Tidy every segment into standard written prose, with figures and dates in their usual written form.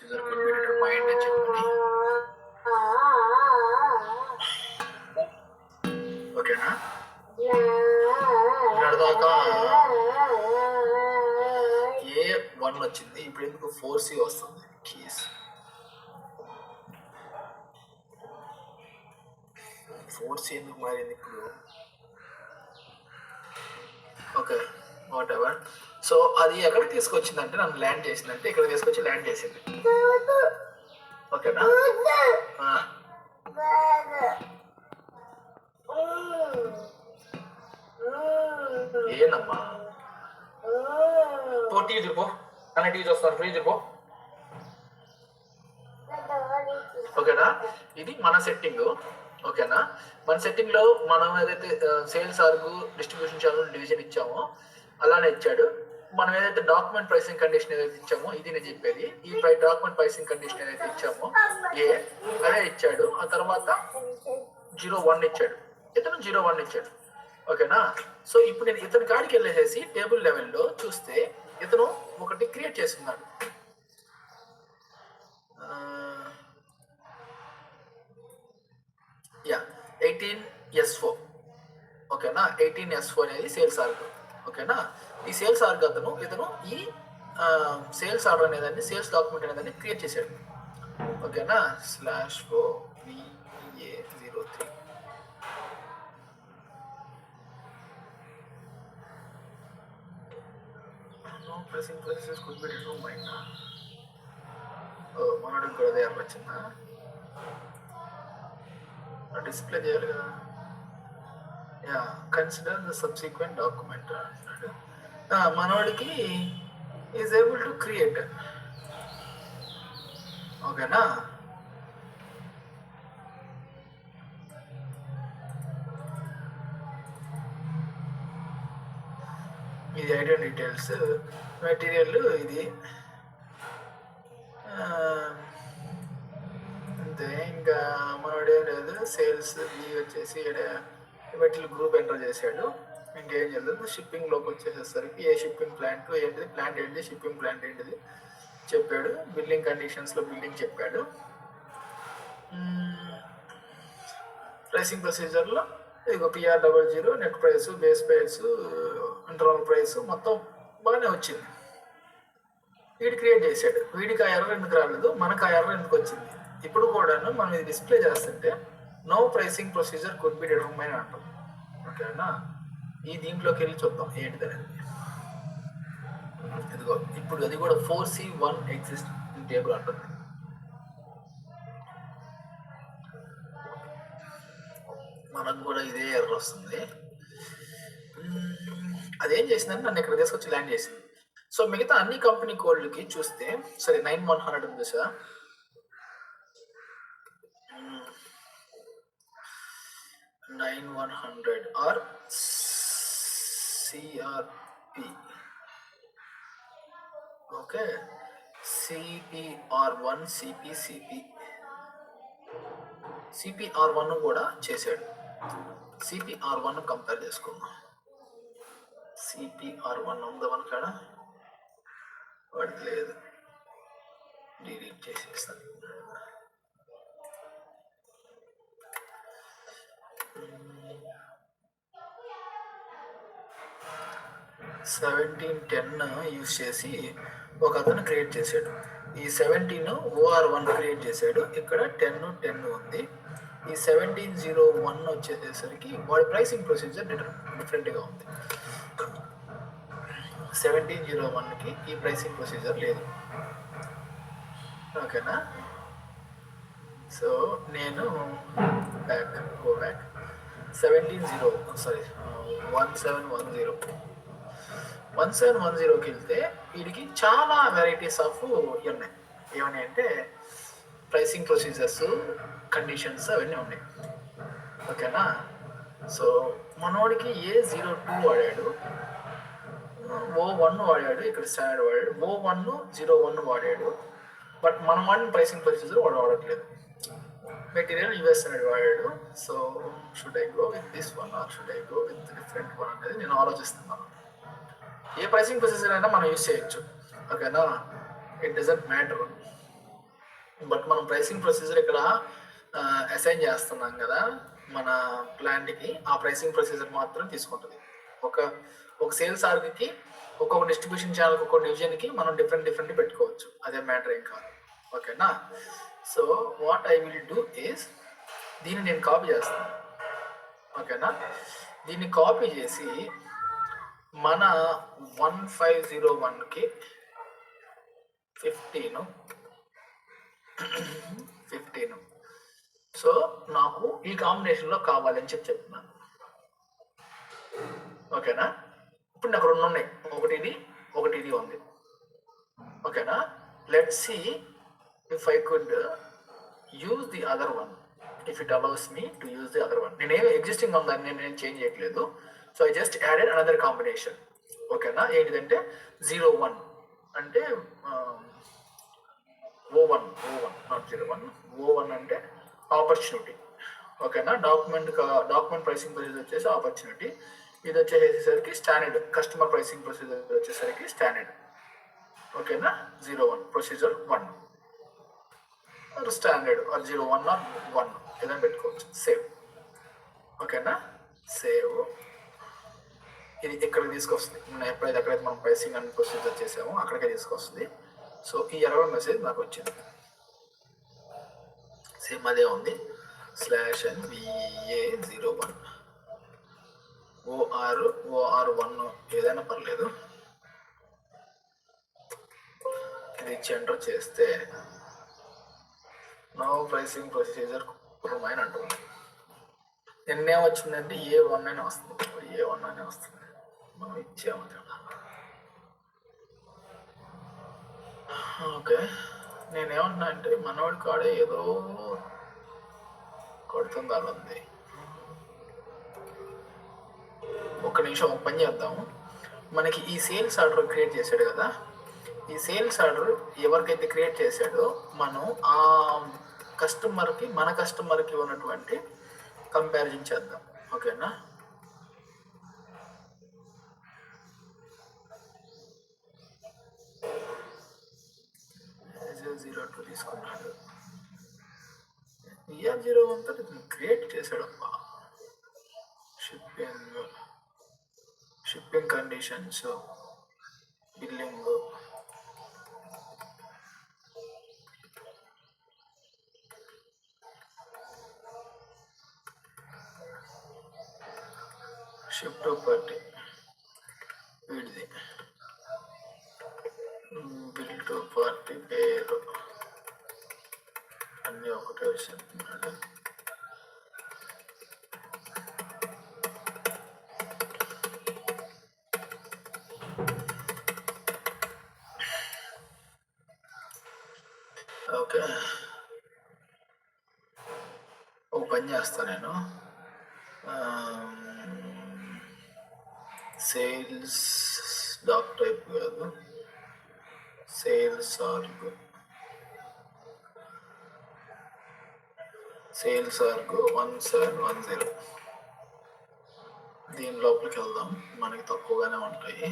Procedure could be determined అని చెప్పని ఓకేనా. దాకా A1 వచ్చింది, ఇప్పుడు ఎందుకు 4C వస్తుంది కీస్. 4C ఎందుకు మారింది ఇప్పుడు? Okay what ever. సో అది ఎక్కడికి తీసుకొచ్చిందంటే నన్ను ల్యాండ్ చేసిందంటే ఇక్కడ తీసుకొచ్చి ల్యాండ్ చేసింది. ఓకేనా. ఏనమ్మా పో టీవీ చూపో అన్న, టీవీ చూస్తారు, ఫ్రీ చూపో. ఓకేనా, ఇది మన సెట్టింగ్. ఓకేనా, మన సెట్టింగ్ లో మనం ఏదైతే సేల్స్ ఆర్గు డిస్ట్రిబ్యూషన్ ఛానల్ డివిజన్ ఇచ్చామో అలానే ఇచ్చాడు. మనం ఏదైతే డాక్యుమెంట్ ప్రైసింగ్ కండిషన్ ఏదైతే ఇచ్చామో ఇది నేను చెప్పేది, ఈ డాక్యుమెంట్ ప్రైసింగ్ కండిషన్ ఏదైతే ఇచ్చామో అదే ఇచ్చాడు. ఆ తర్వాత 01 ఇచ్చాడు, ఇతను 01 ఇచ్చాడు. ఓకేనా. సో ఇప్పుడు నేను ఇతని కాడికి వెళ్ళేసేసి టేబుల్ లెవెల్లో చూస్తే ఇతను ఒకటి క్రియేట్ చేస్తున్నాడు. Yeah 18S4. ఓకేనా, 18S4 అనేది సేల్స్ ఆర్గ్. ఓకేనా, ఈ సేల్స్ ఆర్గ్ ఇతను ఈ సేల్స్ ఆర్డర్ అనేదాన్ని, సేల్స్ డాక్యుమెంట్ అనేదాన్ని క్రియేట్ చేశాడు. ఓకేనా, /4VA03. Pressing processes could be determined. మనోడికి కూడా అదే వచ్చిందా? డిస్ప్లే చేయాలి కదా. Yeah consider the subsequent document అంటున్నాడు. మనోడికి ఈజ్ ఏబుల్ టు క్రియేట్. ఓకేనా, ఇది ఐటమ్ డీటెయిల్స్, మెటీరియల్ ఇది అంతే. ఇంకా మనోడేం లేదు. సేల్స్ ఇది వచ్చేసి మెటీరియల్ గ్రూప్ ఎంటర్ చేశాడు, ఇంకేం చేయలేదు. షిప్పింగ్లోకి వచ్చేసేసరికి ఏ షిప్పింగ్ ప్లాంట్ ఏంటిది, ప్లాంట్ ఏంటిది, షిప్పింగ్ ప్లాంట్ ఏంటిది చెప్పాడు. బిల్లింగ్ కండిషన్స్లో బిల్లింగ్ చెప్పాడు. ప్రైసింగ్ ప్రొసీజర్లో ఇదిగో PR00 net price, base price, internal price మొత్తం బాగానే వచ్చింది. వీడు క్రియేట్ చేశాడు. వీడికి ఆ ఎర్రర్ ఎందుకు రాలేదు, మనకు ఆ ఎర్రర్ ఎందుకు వచ్చింది? ఇప్పుడు కూడాను మనం ఇది డిస్ప్లే చేస్తుంటే no pricing procedure could be determined అంటాం. ఓకేనా, ఈ దీంట్లోకి వెళ్ళి చూద్దాం ఏంటిదనేది. ఇదిగో ఇప్పుడు అది కూడా 4C1 ఎగ్జిస్ట్ ఇన్ టేబుల్ అంటుంది. మనకు కూడా ఇదే ఎర్రర్ వస్తుంది. అదేం చేసిందని నన్ను ఇక్కడ తీసుకొచ్చి ల్యాండ్ చేసింది. సో మిగతా అన్ని కంపెనీ కోడ్లకి చూస్తే సరే 9100 ఉంది sir. 9100 are CRP. Okay, CPR1 CPR1 కూడా చేశాడు. CPR1 కంపేర్ చేసుకుందాం. CPR1 ఉందా మన కాడ? వాడికి లేదు, డిలీట్ చేసేస్తాను. $1710 యూజ్ చేసి ఒక అతను క్రియేట్ చేశాడు. ఈ 17 OR1 క్రియేట్ చేశాడు. ఇక్కడ 10 ఉంది. ఈ 1701 వచ్చేసరికి వాడి ప్రైసింగ్ ప్రొసీజర్ డిఫరెంట్గా ఉంది. 1701కి ఈ ప్రైసింగ్ ప్రొసీజర్ లేదు. ఓకేనా, సో నేను గో బ్యాక్ 1710కి వెళ్తే వీడికి చాలా వెరైటీస్ ఆఫ్ ఉన్నాయి. ఏమని అంటే ప్రైసింగ్ ప్రొసీజర్స్, కండిషన్స్ అవన్నీ ఉన్నాయి. ఓకేనా, సో మనోడికి A02 వాడాడు, O1 వాడాడు, ఇక్కడ స్టాండర్డ్ వాడాడు. O1 01 వాడాడు, బట్ మనం వాడిన ప్రైసింగ్ ప్రొసీజర్ వాడు వాడట్లేదు. మెటీరియల్ US అనేది వాడాడు. So should I go with this one or should I go with different one అనేది నేను ఆలోచిస్తున్నాను. ఏ ప్రైసింగ్ ప్రొసీజర్ అయినా మనం యూజ్ చేయొచ్చు. ఓకేనా, ఇట్ డజంట్ మ్యాటర్. బట్ మనం ప్రైసింగ్ ప్రొసీజర్ ఇక్కడ అసైన్ చేస్తున్నాం కదా మన ప్లాంట్కి, ఆ ప్రైసింగ్ ప్రొసీజర్ మాత్రం తీసుకుంటుంది. ఒక సేల్స్ ఆర్గ్కి ఒక్కొక్క డిస్ట్రిబ్యూషన్ ఛానల్కి ఒక్కొక్క డివిజన్కి మనం డిఫరెంట్ పెట్టుకోవచ్చు, అదే మ్యాటర్ ఏం కాదు. ఓకేనా? So what I will do is దీన్ని నేను కాపీ చేస్తాను. ఓకేనా? దీన్ని కాపీ చేసి మన 1501కి 15 సో నాకు ఈ కాంబినేషన్లో కావాలని చెప్తున్నాను. ఓకేనా? ఇప్పుడు నాకు 2 ఉన్నాయి, ఒకటి ఇది ఉంది. ఓకేనా? Let's see if I could use the other one, if it allows me to use the other one. నేనేమి ఎగ్జిస్టింగ్ ఉందని నేను చేంజ్ చేయట్లేదు. So I just added another combination. ఓకేనా? ఏంటిదంటే 01 అంటే O1 నాట్ 01. O1 అంటే ఆపర్చునిటీ. ఓకేనా? డాక్యుమెంట్ ప్రైసింగ్ ప్రొసీజర్ వచ్చేసి ఆపర్చునిటీ. ఇది వచ్చేసరికి స్టాండర్డ్ కస్టమర్ ప్రైసింగ్ ప్రొసీజర్ వచ్చేసరికి స్టాండర్డ్. ఓకేనా? 01 ప్రొసీజర్ 1 స్టాండర్డ్ 01 ఆర్ 1 ఏదైనా పెట్టుకోవచ్చు. సేవ్. ఓకేనా? సేవ్. ఇది ఎక్కడికి తీసుకొస్తుంది, మనం ఎక్కడైతే మనం ప్రైసింగ్ అండ్ ప్రొసీజర్ చేసామో అక్కడికే తీసుకొస్తుంది. సో ఈ ఎర్రర్ మెసేజ్ నాకు వచ్చింది. సేమ్ అదే ఉంది. /NVA01 OR1 ఏదైనా పర్లేదు. ఇది ఇచ్చి ఎంటర్ చేస్తే నో ప్రైసింగ్ ప్రొసీజర్ రిమైన్ అంటుంది. నిన్నేం వచ్చిందంటే A1 అనే వస్తుంది. A1 అనే వస్తుంది. మనం ఇచ్చాము. ఓకే, నేనేమంటున్నా అంటే మనవాడి కాడే ఏదో కొడుతుంది అలా ఉంది. ఒక్క నిమిషం ఒక పని చేద్దాము. మనకి ఈ సేల్స్ ఆర్డర్ క్రియేట్ చేశాడు కదా, ఈ సేల్స్ ఆర్డర్ ఎవరికైతే క్రియేట్ చేశాడో మనం ఆ మన కస్టమర్కి ఉన్నటువంటి కంపారిజన్ చేద్దాం. ఓకేనా? ER02 తీసుకున్నాడు. ER01 తో క్రియేట్ చేశాడు. అబ్బా, shipping conditions, billing, ship to party, వీడిది బిల్ టు పార్టీ పేరు అన్నీ ఒకటే చెప్తున్నాడు. ఓకే, ఒక పని చేస్తా నేను. సేల్స్ డాక్ టైప్ కాదు, సేల్స్ ఆర్గ్ 1710. దీని లోపలికి వెళ్దాం, మనకి తక్కువగానే ఉంటాయి.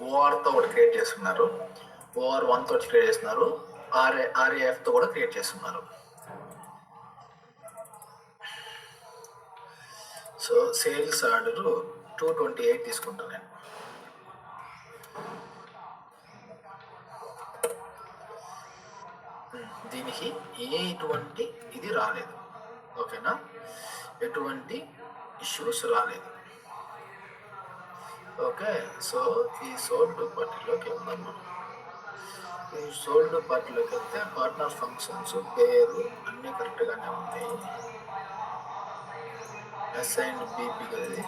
ఓఆర్తో ఒకటి క్రియేట్ చేస్తున్నారు, OR1 తోటి క్రియేట్ చేస్తున్నారు, RAFతో కూడా క్రియేట్ చేస్తున్నారు. సో సేల్స్ ఆర్డర్ 228 తీసుకుంటాను నేను. దీనికి ఎటువంటి ఇది రాలేదు. ఓకేనా? ఎటువంటి ఇష్యూస్ రాలేదు. ఓకే, సో ఈ సోల్డ్ పార్టీలోకి వెళ్దాం. మనం ఈ సోల్డ్ పార్టీలోకి వెళ్తే పార్ట్నర్ ఫంక్షన్స్ పేరు అన్నీ కరెక్ట్గానే ఉంటాయి. అసైన్డ్ బీపీ కదా,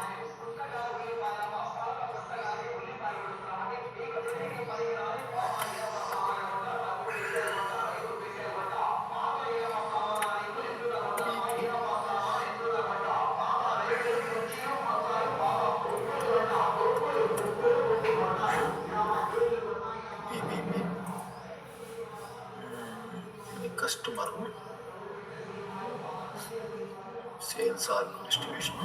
customer sales org distribution,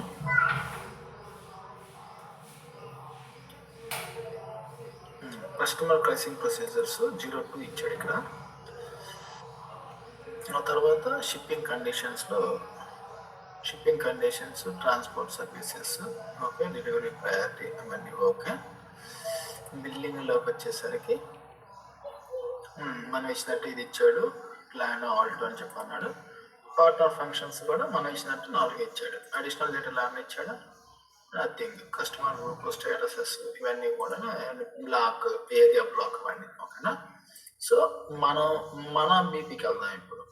customer pricing procedures 02 ఇచ్చాడు ఇక్కడ. ఆ తర్వాత shipping conditions, transport services, okay, delivery priority అవన్నీ ఓకే. బిల్లింగ్లోకి వచ్చేసరికి మనం ఇచ్చినట్టు ఇది ఇచ్చాడు, ప్లాన్ ఆల్టో అని చెప్పన్నాడు. పార్ట్నర్ ఫంక్షన్స్ కూడా మనం ఇచ్చినట్టు 4 ఇచ్చాడు. అడిషనల్ డేటా ఏమైనా ఇచ్చాడు, నథింగ్. కస్టమర్ గ్రూప్ స్టేటసెస్ ఇవన్నీ కూడా బ్లాక్, ఏరియా బ్లాక్ అవన్నీ ఓకేనా. సో మన బీపీకి వెళ్దాం ఇప్పుడు.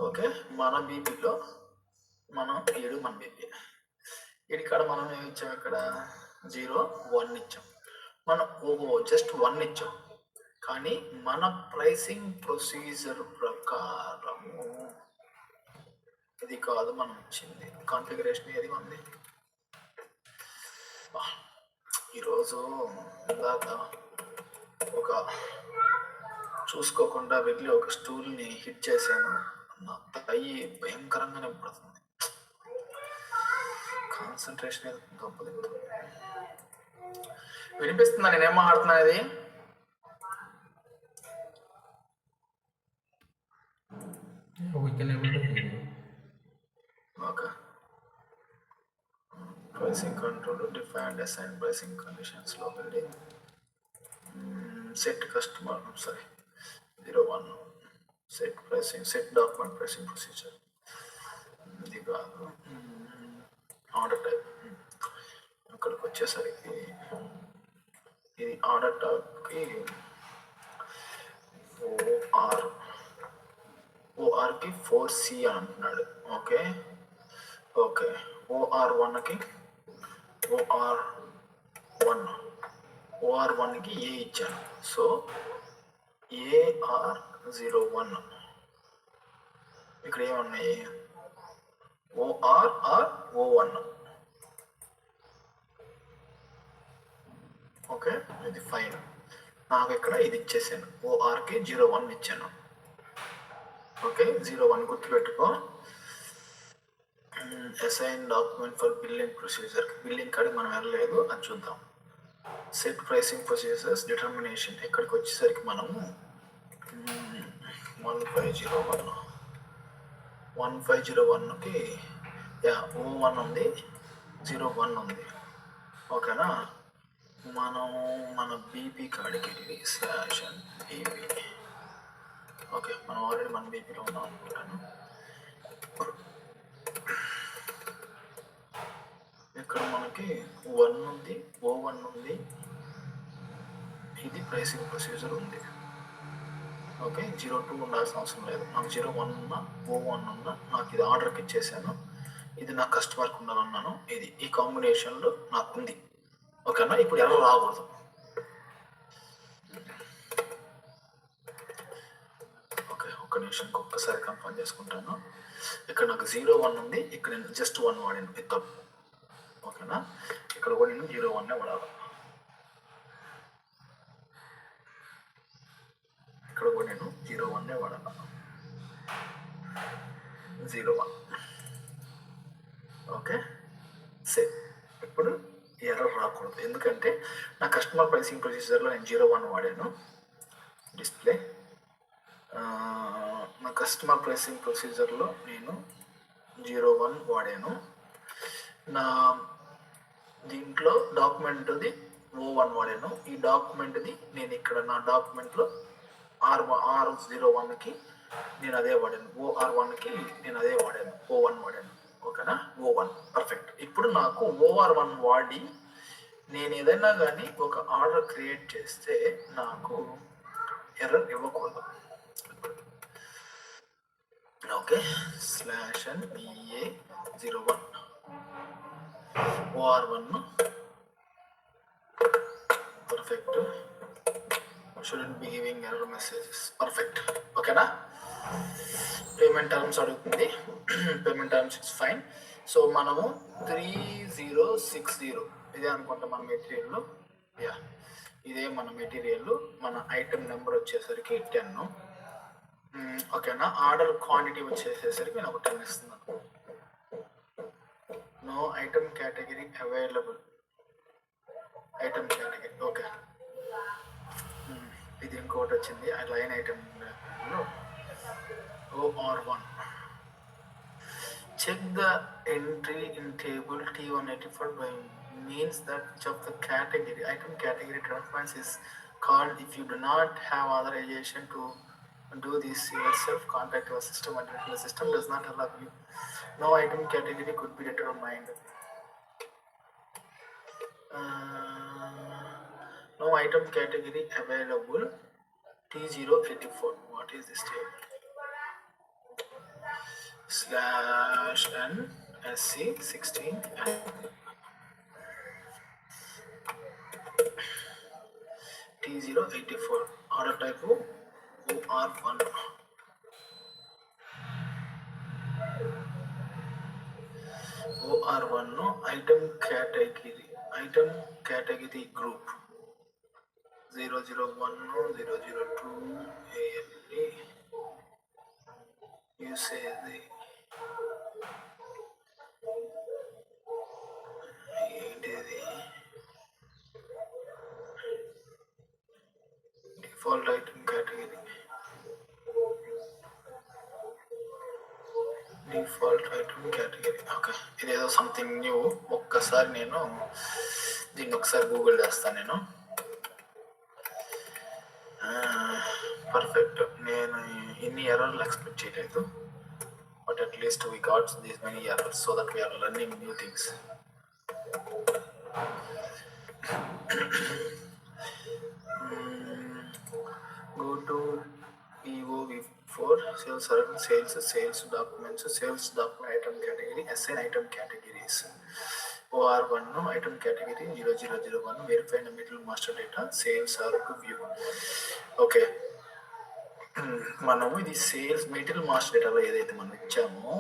ఓకే, మన బీపీలో మనం మన బీపీ ఇక్కడ మనం ఏమి ఇచ్చాం, ఇక్కడ 0-1 ఇచ్చాం. మనం జస్ట్ 1 ఇచ్చాం, కానీ మన ప్రైసింగ్ ప్రొసీజర్ ప్రకారము ఇది కాదు మనం ఇచ్చింది. కాన్ఫిగరేషన్ ఏది ఉంది ఈరోజు ఇందాక ఒక చూసుకోకుండా వెళ్ళి ఒక స్టూల్ని హిట్ చేశాను. నా తయ్యి భయంకరంగానే పడుతుంది, కాన్సన్ట్రేషన్ దొబ్బతింటుంది. వినిపిస్తుందా నేనేం మాట్లాడుతున్నా? ఇది okay. Pricing control, defined assign pricing conditions లో వెళ్ళి set customer 01 set pricing, set document pricing procedure. ఇది కాదు, ఆర్డర్ టైప్. ఇక్కడికి వచ్చేసరికి ఇది ఆర్డర్ టైప్కి ఓఆర్కి 4C అని అంటున్నాడు. ఓకే, OR1కి OR1కి ఏ ఇచ్చాను. సో AR01 ఇక్కడ ఏమున్నాయి, OR01. ఓకే, ఇది ఫైన్. నాకు ఇక్కడ ఇది ఇచ్చేసాను, ORకి 01 ఇచ్చాను. ఓకే, 01 గుర్తుపెట్టుకో. Assign document for billing procedure, billing కాడికి మనం వెళ్ళలేదు, అది చూద్దాం. సెట్ ప్రైసింగ్ ప్రొసీజర్స్ డిటర్మినేషన్, ఇక్కడికి వచ్చేసరికి మనము 1501కి O1 ఉంది, 01 ఉంది. ఓకేనా, మనం మన బీపీ కాడికి వెళ్ళి /BP. ఓకే, మనం ఆల్రెడీ మన బీపీలో ఉన్నాం అనుకుంటాను. ఇక్కడ మనకి 1 ఉంది, O1 ఉంది, ఇది ప్రైసింగ్ ప్రొసీజర్ ఉంది. ఓకే, 02 ఉండాల్సిన అవసరం లేదు. నాకు 01 ఉన్నా, O1 ఉన్నా, నాకు ఇది ఆర్డర్కి ఇచ్చేసాను. ఇది నా కస్టమర్కి ఉండాలన్నాను. ఇది ఈ కాంబినేషన్లో నాకు ఉంది. ఓకేనా, ఇప్పుడు ఎవరు రాకూడదు. ఓకే, ఒక్క నిమిషం ఒక్కసారి కన్ఫర్మ్ చేసుకుంటాను. ఇక్కడ నాకు 01 ఉంది, ఇక్కడ నేను జస్ట్ 1 వాడాను, ఇది తప్పు. ఓకేనా, ఇక్కడ కూడా నేను 01 వాడాలి. ఇక్కడ కూడా నేను 01 వాడాలి, 01. Okay, same. ఇప్పుడు ఎర్రర్ రాకూడదు, ఎందుకంటే నా కస్టమర్ ప్రైసింగ్ ప్రొసీజర్లో నేను 01 వాడాను. డిస్ప్లే, నా కస్టమర్ ప్రైసింగ్ ప్రొసీజర్లో నేను 01 వాడాను. నా దీంట్లో డాక్యుమెంట్ది O1 వాడాను. ఈ డాక్యుమెంట్ది నేను ఇక్కడ నా డాక్యుమెంట్లో R01కి నేను అదే వాడాను, OR1కి నేను అదే వాడాను, O1 వాడాను. ఓకేనా, O1 పర్ఫెక్ట్. ఇప్పుడు నాకు OR1 వాడి నేను ఏదైనా కానీ ఒక ఆర్డర్ క్రియేట్ చేస్తే నాకు ఎర్రర్ ఇవ్వకూడదు. Okay, /NEA01 OR1 perfect. Shouldn't be giving error messages, perfect. ఓకేనా, పేమెంట్ టర్మ్స్ అడుగుతుంది, payment terms it's fine. So మనము 3060 ఇదే అనుకుంటా మన మెటీరియల్. ఇదే మన మెటీరియల్. మన ఐటమ్ నెంబర్ వచ్చేసరికి 10. ఓకేనా, ఆర్డర్ క్వాంటిటీ వచ్చేసేసరికి నేను ఒక 10 ఇస్తున్నాను. No item category available, item category. Okay, ఒకటి వచ్చింది. ఆ లైన్ ఐటెంలో OR1. Check the entry in table T184 by means that which of the category item category determines is called. If you do not have authorization to do this yourself, contact your system until the system does not allow you. No item category could be determined. No item category available. T084. What is this table? /n SC16 T084. Order type OR1. OR1 no item category group 001 002 ALE usage default item category. Default item category. Okay, ఇదేదో something new. ఒక్కసారి నేను దీన్ని ఒకసారి Google చేస్తాను నేను. Perfect. నేను ఇన్ని ఎర్రర్లు ఎక్స్పెక్ట్ చేయలేదు, but at least we got these many errors so that we are learning new things. Go to EOV4 sales circle, sales documents, sales document item category, assign item categories. OR1 no item category 0001 verified middle master data sales arc view. Okay, మనము ఇది sales middle master డేటాలో ఏదైతే మనం ఇచ్చామో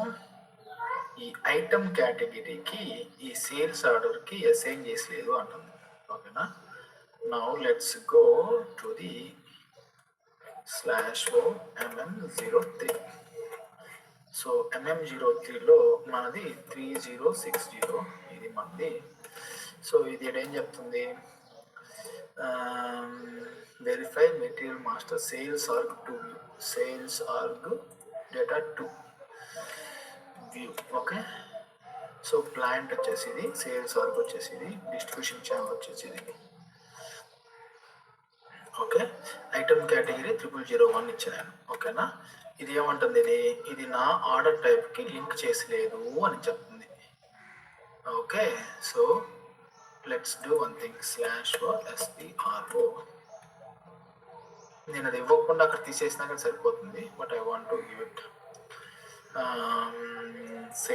ఈ item కేటగిరీకి ఈ sales ఆర్డర్కి అసైన్ చేసలేదు అంటుంది. ఓకేనా, now let's go to the /OMM03. So MM03లో మనది 3060 ఇది మనది. సో ఇది ఏం చెప్తుంది, verify material master sales org to view, sales org data to view. Okay, so plant వచ్చేసి ఇది, సేల్స్ ఆర్గ్ వచ్చేసి ఇది, డిస్ట్రిబ్యూషన్ ఛానల్ వచ్చేసి ఇది. ఓకే, ఐటమ్ కేటగిరీ 0001 ఇచ్చాను. ఓకేనా, ఇది ఏమంటుంది, ఇది నా ఆర్డర్ టైప్కి లింక్ చేసలేదు అని చెప్తుంది. Okay, so let's do one thing /SPRO. నేను అది ఇవ్వకుండా అక్కడ తీసేసినా కానీ సరిపోతుంది, but I want to give it